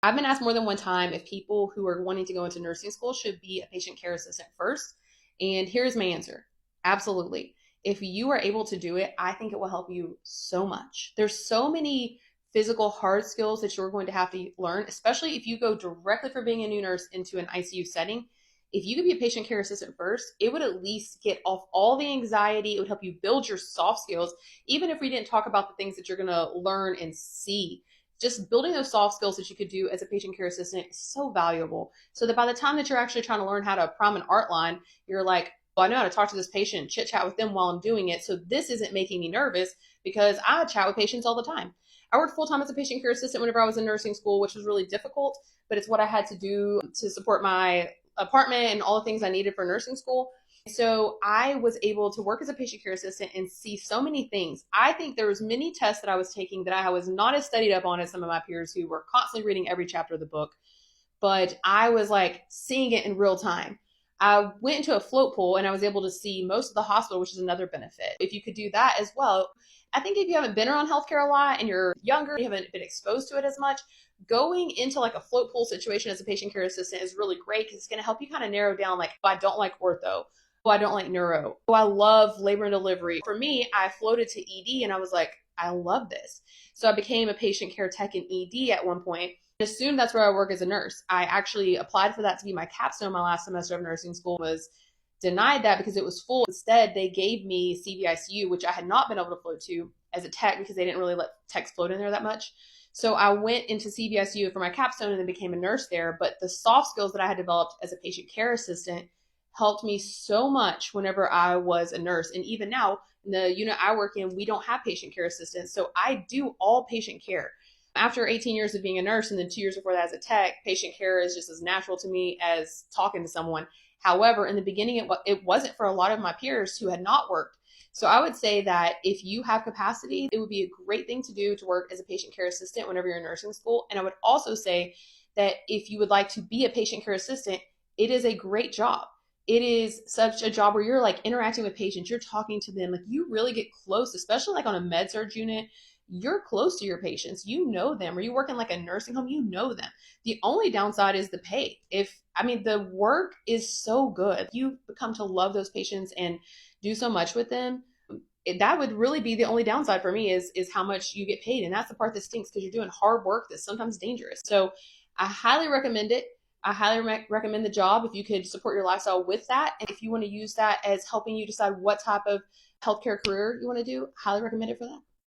I've been asked more than one time if people who are wanting to go into nursing school should be a patient care assistant first. And here's my answer. Absolutely. If you are able to do it, I think it will help you so much. There's so many physical hard skills that you're going to have to learn, especially if you go directly from being a new nurse into an ICU setting. If you could be a patient care assistant first, it would at least get off all the anxiety. It would help you build your soft skills, even if we didn't talk about the things that you're going to learn and see. Just building those soft skills that you could do as a patient care assistant is so valuable. So that by the time that you're actually trying to learn how to prom an art line, you're like, well, I know how to talk to this patient, chit chat with them while I'm doing it. So this isn't making me nervous because I chat with patients all the time. I worked full time as a patient care assistant whenever I was in nursing school, which was really difficult, but it's what I had to do to support my apartment and all the things I needed for nursing school. So I was able to work as a patient care assistant and see so many things. I think there was many tests that I was taking that I was not as studied up on as some of my peers who were constantly reading every chapter of the book, but I was like seeing it in real time. I went into a float pool and I was able to see most of the hospital, which is another benefit. If you could do that as well, I think if you haven't been around healthcare a lot and you're younger, you haven't been exposed to it as much, going into like a float pool situation as a patient care assistant is really great because it's going to help you kind of narrow down like, I don't like ortho. Oh, I don't like neuro. Oh, I love labor and delivery. For me, I floated to ED and I was like, I love this. So I became a patient care tech in ED at one point. Assumed that's where I work as a nurse. I actually applied for that to be my capstone my last semester of nursing school, was denied that because it was full. Instead, they gave me CVICU, which I had not been able to float to as a tech because they didn't really let techs float in there that much. So I went into CVICU for my capstone and then became a nurse there. But the soft skills that I had developed as a patient care assistant helped me so much whenever I was a nurse. And even now, in the unit I work in, we don't have patient care assistants. So I do all patient care. After 18 years of being a nurse and then 2 years before that as a tech, patient care is just as natural to me as talking to someone. However, in the beginning, it wasn't for a lot of my peers who had not worked. So I would say that if you have capacity, it would be a great thing to do to work as a patient care assistant whenever you're in nursing school. And I would also say that if you would like to be a patient care assistant, it is a great job. It is such a job where you're like interacting with patients, you're talking to them, like you really get close, especially like on a med surg unit. You're close to your patients, you know them, or you work in like a nursing home, you know them. The only downside is the pay. If I mean the work is so good, you become to love those patients and do so much with them. That would really be the only downside for me is how much you get paid, and that's the part that stinks because you're doing hard work that's sometimes dangerous. So I highly recommend it. I highly recommend the job if you could support your lifestyle with that. And if you want to use that as helping you decide what type of healthcare career you want to do, highly recommend it for that.